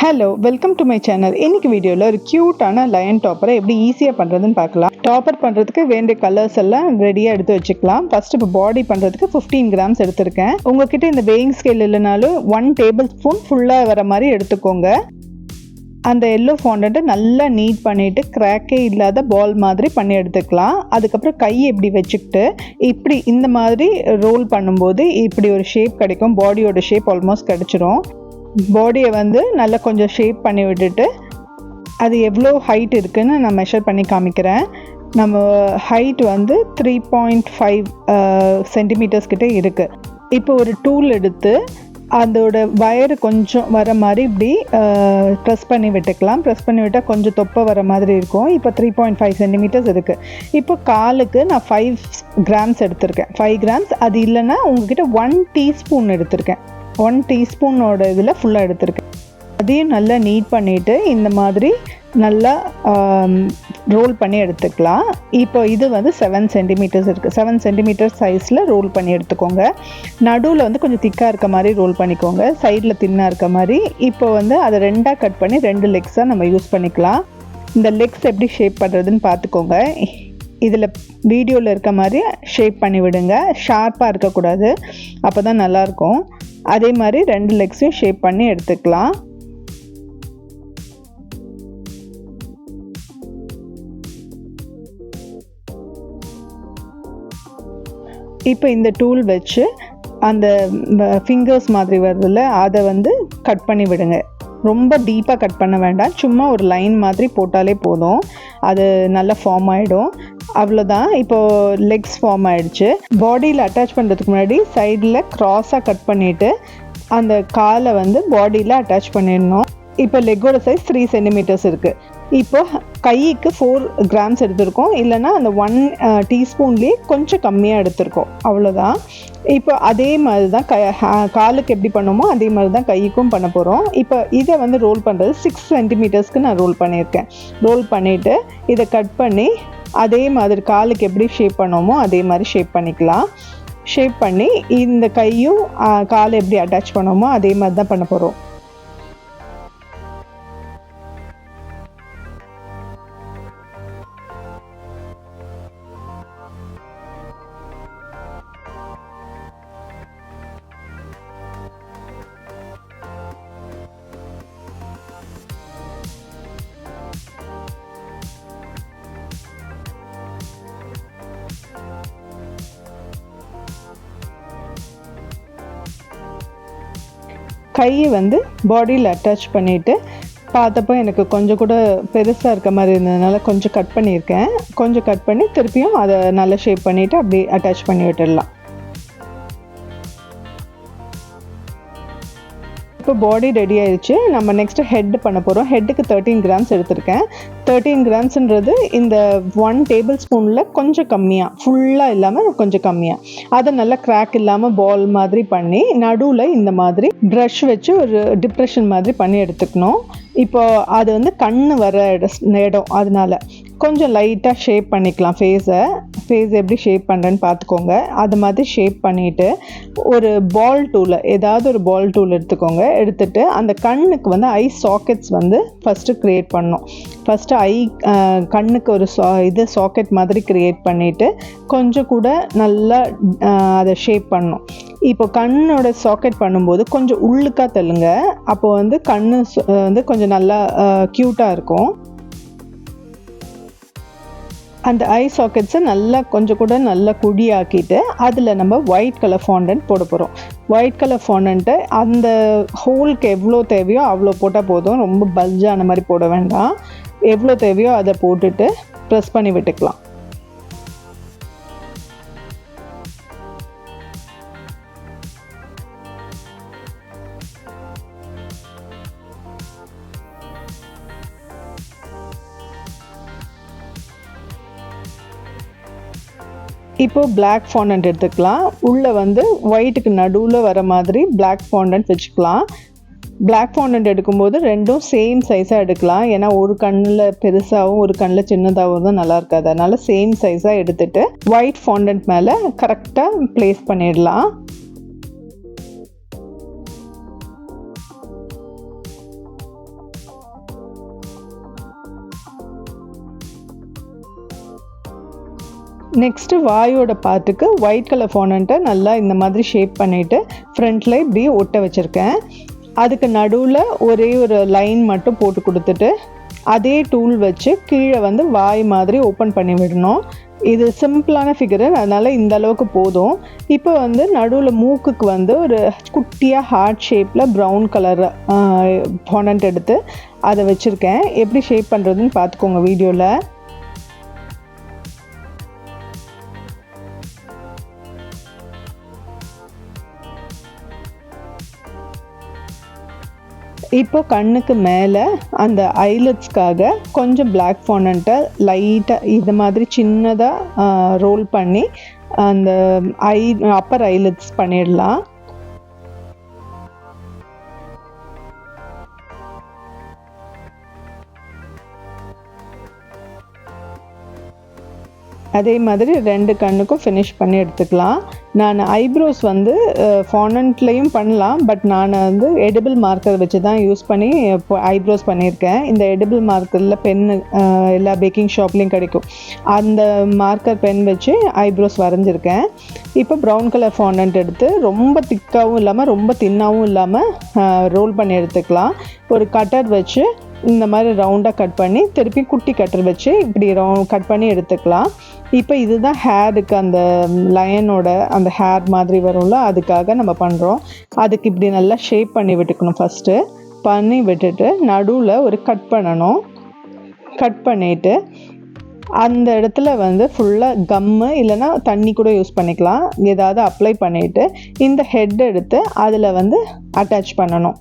Hello, welcome to my channel. இன்னைக்கு வீடியோவில் ஒரு க்யூட்டான லயன் டாப்பரை எப்படி ஈஸியாக பண்ணுறதுன்னு பார்க்கலாம். டாப்பர் பண்ணுறதுக்கு வேண்டிய கலர்ஸ் எல்லாம் ரெடியாக எடுத்து வச்சுக்கலாம். ஃபர்ஸ்ட் இப்போ பாடி பண்ணுறதுக்கு 15 கிராம்ஸ் எடுத்திருக்கேன். உங்ககிட்ட இந்த வெயிங் ஸ்கேல் இல்லைனாலும் 1 டேபிள் ஸ்பூன் ஃபுல்லாக வர மாதிரி எடுத்துக்கோங்க. அந்த எல்லோ ஃபாண்டண்ட்டை நல்லா நீட் பண்ணிவிட்டு கிராக்கே இல்லாத பால் மாதிரி பண்ணி எடுத்துக்கலாம். அதுக்கப்புறம் கையை இப்படி வச்சுக்கிட்டு இப்படி இந்த மாதிரி ரோல் பண்ணும்போது இப்படி ஒரு ஷேப் கிடைக்கும். பாடியோட ஷேப் ஆல்மோஸ்ட் கிடச்சிரும். பாடியை வந்து நல்லா கொஞ்சம் ஷேப் பண்ணி விட்டுட்டு அது எவ்வளோ ஹைட் இருக்குதுன்னு நான் மெஷர் பண்ணி காமிக்கிறேன். நம்ம ஹைட் வந்து 3.5 சென்டிமீட்டர்ஸ் கிட்டே இருக்குது. இப்போ ஒரு டூல் எடுத்து அதோட வயரு கொஞ்சம் வர மாதிரி இப்படி ப்ரெஸ் பண்ணி விட்டுக்கலாம். ப்ரெஸ் பண்ணி விட்டால் கொஞ்சம் தொப்பை வர மாதிரி இருக்கும். இப்போ 3.5 சென்டிமீட்டர்ஸ் இருக்குது. இப்போ காலுக்கு நான் 5 கிராம்ஸ் எடுத்திருக்கேன். 5 கிராம்ஸ் அது இல்லைன்னா உங்ககிட்ட 1 டீஸ்பூன் எடுத்திருக்கேன். 1 டீஸ்பூனோட இதில் ஃபுல்லாக எடுத்திருக்கேன். அதையும் நல்லா நீட் பண்ணிவிட்டு இந்த மாதிரி நல்லா ரோல் பண்ணி எடுத்துக்கலாம். இப்போ இது வந்து 7 சென்டிமீட்டர்ஸ் இருக்குது. 7 சென்டிமீட்டர் சைஸில் ரோல் பண்ணி எடுத்துக்கோங்க. நடுவில் வந்து கொஞ்சம் திக்காக இருக்க மாதிரி ரோல் பண்ணிக்கோங்க, சைடில் தின்னாக இருக்க மாதிரி. இப்போ வந்து அதை 2ஆக கட் பண்ணி 2 லெக்ஸாக நம்ம யூஸ் பண்ணிக்கலாம். இந்த லெக்ஸ் எப்படி ஷேப் பண்ணுறதுன்னு பார்த்துக்கோங்க. இதில் வீடியோவில் இருக்க மாதிரி ஷேப் பண்ணி விடுங்க. ஷார்ப்பாக இருக்கக்கூடாது, அப்போ தான் நல்லாயிருக்கும். அதே மாதிரி 2 லெக்ஸையும் ஷேப் பண்ணி எடுத்துக்கலாம். இப்போ இந்த டூல் வச்சு அந்த ஃபிங்கர்ஸ் மாதிரி வருதுல்ல, அதை வந்து கட் பண்ணி விடுங்க. ரொம்ப டீப்பாக கட் பண்ண வேண்டாம், சும்மா ஒரு லைன் மாதிரி போட்டாலே போதும். அது நல்லா ஃபார்ம் ஆகிடும். அவ்வளோதான். இப்போது லெக்ஸ் ஃபார்ம் ஆகிடுச்சு. பாடியில் அட்டாச் பண்ணுறதுக்கு முன்னாடி சைடில் க்ராஸாக கட் பண்ணிவிட்டு அந்த காலை வந்து பாடியில் அட்டாச் பண்ணிடணும். இப்போ லெக்கோட சைஸ் 3 சென்டிமீட்டர்ஸ் இருக்குது. இப்போ கைக்கு 4 கிராம்ஸ் எடுத்திருக்கோம், இல்லைன்னா அந்த 1 டீஸ்பூன்லேயே கொஞ்சம் கம்மியாக எடுத்திருக்கோம். அவ்வளோதான். இப்போ அதே மாதிரி தான் காலுக்கு எப்படி பண்ணுமோ அதே மாதிரி தான் கைக்கும் பண்ண போகிறோம். இப்போ இதை வந்து ரோல் பண்ணுறது 6 சென்டிமீட்டர்ஸ்க்கு நான் ரோல் பண்ணியிருக்கேன். ரோல் பண்ணிவிட்டு இதை கட் பண்ணி அதே மாதிரி காலுக்கு எப்படி ஷேப் பண்ணோமோ அதே மாதிரி ஷேப் பண்ணிக்கலாம். ஷேப் பண்ணி இந்த கையும் காலை எப்படி அட்டாச் பண்ணோமோ அதே மாதிரி தான் பண்ண போகிறோம். கையை வந்து பாடியில் அட்டாச் பண்ணிவிட்டு பார்த்தப்போ எனக்கு கொஞ்சம் கூட பெருசாக இருக்க மாதிரி இருந்ததுனால கொஞ்சம் கட் பண்ணியிருக்கேன். கொஞ்சம் கட் பண்ணி திருப்பியும் அதை நல்லா ஷேப் பண்ணிவிட்டு அப்படி அட்டாச் பண்ணி விட்டுடலாம். இப்போ பாடி ரெடி ஆயிடுச்சு. நம்ம நெக்ஸ்ட்டு ஹெட் பண்ண போகிறோம். ஹெட்டுக்கு 13 கிராம்ஸ் எடுத்திருக்கேன். 13 கிராம்ஸ்ன்றது இந்த 1 டேபிள் ஸ்பூனில் கொஞ்சம் கம்மியாக, ஃபுல்லாக இல்லாமல் கொஞ்சம் கம்மியாக, அதை நல்லா கிராக் இல்லாமல் பால் மாதிரி பண்ணி நடுவில் இந்த மாதிரி ப்ரஷ் வச்சு ஒரு டிப்ரெஷன் மாதிரி பண்ணி எடுத்துக்கணும். இப்போ அது வந்து கண் வர இடம், அதனால கொஞ்சம் லைட்டாக ஷேப் பண்ணிக்கலாம். ஃபேஸ் எப்படி ஷேப் பண்ணுறேன்னு பார்த்துக்கோங்க. அது மாதிரி ஷேப் பண்ணிவிட்டு ஒரு பால் டூலை, ஏதாவது ஒரு பால் டூல் எடுத்துக்கோங்க. எடுத்துகிட்டு அந்த கண்ணுக்கு வந்து ஐ சாக்கெட்ஸ் வந்து ஃபஸ்ட்டு க்ரியேட் பண்ணணும். ஃபஸ்ட்டு கண்ணுக்கு ஒரு சாக்கெட் மாதிரி க்ரியேட் பண்ணிவிட்டு கொஞ்சம் கூட நல்லா அதை ஷேப் பண்ணணும். இப்போ கண்ணோட சாக்கெட் பண்ணும்போது கொஞ்சம் உள்ளுக்காக தள்ளுங்க. அப்போ வந்து கண்ணு வந்து கொஞ்சம் நல்லா க்யூட்டாக இருக்கும். அந்த ஐ சாக்கெட்ஸை நல்லா கொஞ்சம் கூட நல்லா குழியாக்கிட்டு அதில் நம்ம ஒயிட் கலர் ஃபாண்டன்ட் போட போகிறோம். ஒயிட் கலர் ஃபாண்டன்ட்டை அந்த ஹோலுக்கு எவ்வளோ தேவையோ அவ்வளோ போட்டால் போதும். ரொம்ப பல்ஜான மாதிரி போட வேண்டாம். எவ்வளோ தேவையோ அதை போட்டுட்டு ப்ரெஸ் பண்ணி விட்டுக்கலாம். இப்போது பிளாக் ஃபாண்டன்ட் எடுத்துக்கலாம். உள்ளே வந்து ஒயிட்டுக்கு நடுவில் வர மாதிரி பிளாக் ஃபாண்டன்ட் வச்சுக்கலாம். பிளாக் ஃபாண்டன்ட் எடுக்கும்போது ரெண்டும் சேம் சைஸாக எடுக்கலாம். ஏன்னா ஒரு கண்ணில் பெருசாகவும் ஒரு கண்ணில் சின்னதாகவும் தான் நல்லா இருக்காது. அதனால் சேம் சைஸாக எடுத்துகிட்டு ஒயிட் ஃபாண்டன்ட் மேலே கரெக்டாக ப்ளேஸ் பண்ணிடலாம். நெக்ஸ்ட்டு வாயோட பார்ட்டுக்கு ஒயிட் கலர் ஃபாண்டண்ட்டை நல்லா இந்த மாதிரி ஷேப் பண்ணிவிட்டு ஃப்ரண்ட்டில் இப்படி ஒட்ட வச்சுருக்கேன். அதுக்கு நடுவில் ஒரே ஒரு லைன் மட்டும் போட்டு கொடுத்துட்டு அதே டூல் வச்சு கீழே வந்து வாய் மாதிரி ஓப்பன் பண்ணி விடணும். இது சிம்பிளான ஃபிகரு, அதனால் இந்த அளவுக்கு போதும். இப்போ வந்து நடுவில் மூக்குக்கு வந்து ஒரு குட்டியாக ஹார்ட் ஷேப்பில் ப்ரௌன் கலர் ஃபாண்டண்ட் எடுத்து அதை வச்சுருக்கேன். எப்படி ஷேப் பண்ணுறதுன்னு பார்த்துக்கோங்க வீடியோவில். இப்போ கண்ணுக்கு மேலே அந்த ஐலட்ஸ்க்காக கொஞ்சம் பிளாக் ஃபாண்டண்ட்டை லைட்டாக இது மாதிரி சின்னதாக ரோல் பண்ணி அந்த அப்பர் ஐலட்ஸ் பண்ணிடலாம். அதே மாதிரி 2 கண்ணுக்கும் ஃபினிஷ் பண்ணி எடுத்துக்கலாம். நான் ஐப்ரோஸ் வந்து ஃபாண்டண்ட்லேயும் பண்ணலாம், பட் நான் வந்து எடிபிள் மார்க்கர் வச்சு தான் யூஸ் பண்ணி ஐப்ரோஸ் பண்ணியிருக்கேன். இந்த எடிபிள் மார்க்கரில் பென்னு எல்லா பேக்கிங் ஷாப்லேயும் கிடைக்கும். அந்த மார்க்கர் பென் வச்சு ஐப்ரோஸ் வரைஞ்சிருக்கேன். இப்போ ப்ரௌன் கலர் ஃபாண்டண்ட் எடுத்து ரொம்ப திக்காகவும் இல்லாமல் ரொம்ப தின்னாகவும் இல்லாமல் ரோல் பண்ணி எடுத்துக்கலாம். ஒரு கட்டர் வச்சு இந்த மாதிரி ரவுண்டாக கட் பண்ணி திருப்பி குட்டி கட்டர் வச்சு இப்படி கட் பண்ணி எடுத்துக்கலாம். இப்போ இதுதான் ஹேருக்கு, அந்த லயனோட அந்த ஹேர் மாதிரி வரும்ல, அதுக்காக நம்ம பண்ணுறோம். அதுக்கு இப்படி நல்லா ஷேப் பண்ணி விட்டுக்கணும். ஃபஸ்ட்டு பண்ணி விட்டுட்டு நடுவில் ஒரு கட் பண்ணணும். கட் பண்ணிவிட்டு அந்த இடத்துல வந்து ஃபுல்லாக கம்மு இல்லைன்னா தண்ணி கூட யூஸ் பண்ணிக்கலாம், ஏதாவது அப்ளை பண்ணிவிட்டு இந்த ஹெட் எடுத்து அதில் வந்து அட்டாச் பண்ணணும்.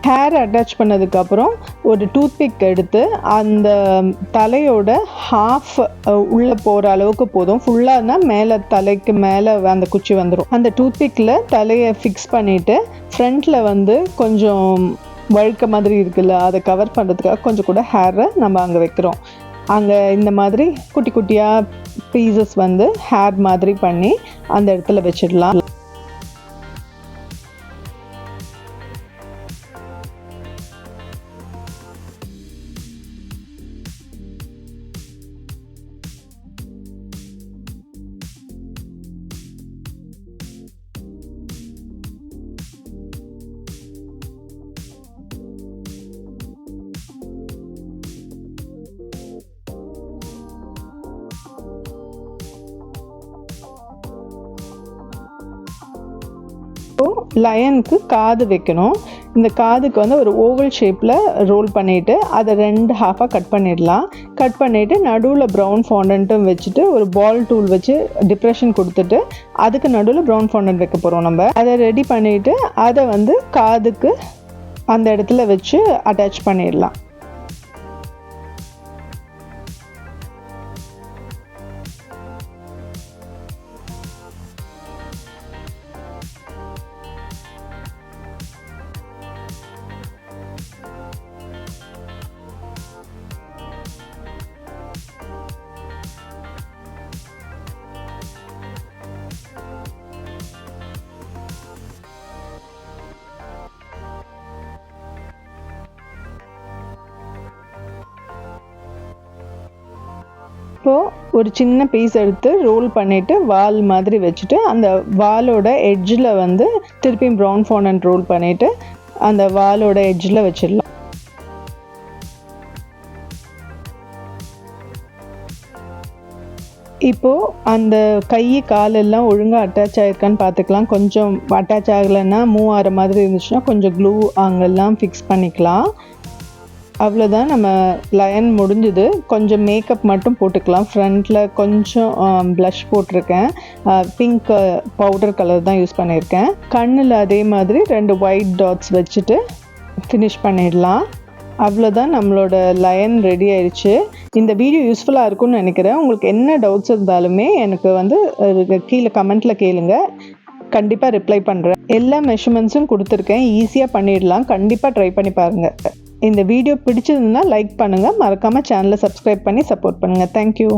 ஹேர் அட்டாச் பண்ணதுக்கப்புறம் ஒரு டூத்பிக் எடுத்து அந்த தலையோட ஹாஃப் உள்ளே போகிற அளவுக்கு போதும். ஃபுல்லாக மேலே தலைக்கு மேலே அந்த குச்சி வந்துடும். அந்த டூத்பிக்கில் தலையை ஃபிக்ஸ் பண்ணிவிட்டு ஃப்ரண்ட்டில் வந்து கொஞ்சம் வழுக்க மாதிரி இருக்குல்ல, அதை கவர் பண்ணுறதுக்காக கொஞ்சம் கூட ஹேரை நம்ம அங்கே வைக்கிறோம். அங்கே இந்த மாதிரி குட்டி குட்டியாக பீசஸ் வந்து ஹேர் மாதிரி பண்ணி அந்த இடத்துல வச்சிடலாம். லயனுக்கு காது வைக்கணும். இந்த காதுக்கு வந்து ஒரு ஓவல் ஷேப்பில் ரோல் பண்ணிவிட்டு அதை 2 ஹாஃபாக கட் பண்ணிடலாம். கட் பண்ணிவிட்டு நடுவில் ப்ரௌன் ஃபாண்டண்ட்டும் வச்சுட்டு ஒரு பால் டூல் வச்சு டிப்ரெஷன் கொடுத்துட்டு அதுக்கு நடுவில் ப்ரௌன் ஃபாண்டண்ட் வைக்க போகிறோம். நம்ம அதை ரெடி பண்ணிவிட்டு அதை வந்து காதுக்கு அந்த இடத்துல வச்சு அட்டாச் பண்ணிடலாம். இப்போது ஒரு சின்ன பீஸ் எடுத்து ரோல் பண்ணிவிட்டு வால் மாதிரி வச்சுட்டு அந்த வாலோட எட்ஜில் வந்து திருப்பியும் ப்ரௌன் ஃபாண்டண்ட் ரோல் பண்ணிவிட்டு அந்த வாலோட எட்ஜில் வச்சிடலாம். இப்போது அந்த கை காலெல்லாம் ஒழுங்காக அட்டாச் ஆகிருக்கான்னு பார்த்துக்கலாம். கொஞ்சம் அட்டாச் ஆகலைன்னா மூவ் ஆகிற மாதிரி இருந்துச்சுன்னா கொஞ்சம் க்ளூ அங்கெல்லாம் ஃபிக்ஸ் பண்ணிக்கலாம். அவ்வளோதான், நம்ம லயன் முடிஞ்சுது. கொஞ்சம் மேக்கப் மட்டும் போட்டுக்கலாம். ஃப்ரண்ட்டில் கொஞ்சம் ப்ளஷ் போட்டிருக்கேன். பிங்க் பவுடர் கலர் தான் யூஸ் பண்ணியிருக்கேன். கண்ணில் அதே மாதிரி 2 ஒயிட் டாட்ஸ் வச்சுட்டு ஃபினிஷ் பண்ணிடலாம். அவ்வளோதான், நம்மளோட லயன் ரெடி ஆயிடுச்சு. இந்த வீடியோ யூஸ்ஃபுல்லாக இருக்கும்னு நினைக்கிறேன். உங்களுக்கு என்ன டவுட்ஸ் இருந்தாலுமே எனக்கு வந்து கீழே கமெண்ட்டில் கேளுங்க, கண்டிப்பாக ரிப்ளை பண்ணுறேன். எல்லா மெஷர்மெண்ட்ஸும் கொடுத்துருக்கேன், ஈஸியாக பண்ணிடலாம். கண்டிப்பாக ட்ரை பண்ணி பாருங்கள். இந்த வீடியோ பிடிச்சிருந்தா லைக் பண்ணுங்கள், மறக்காமல் சேனலை சப்ஸ்கிரைப் பண்ணி சப்போர்ட் பண்ணுங்கள். தேங்க்யூ.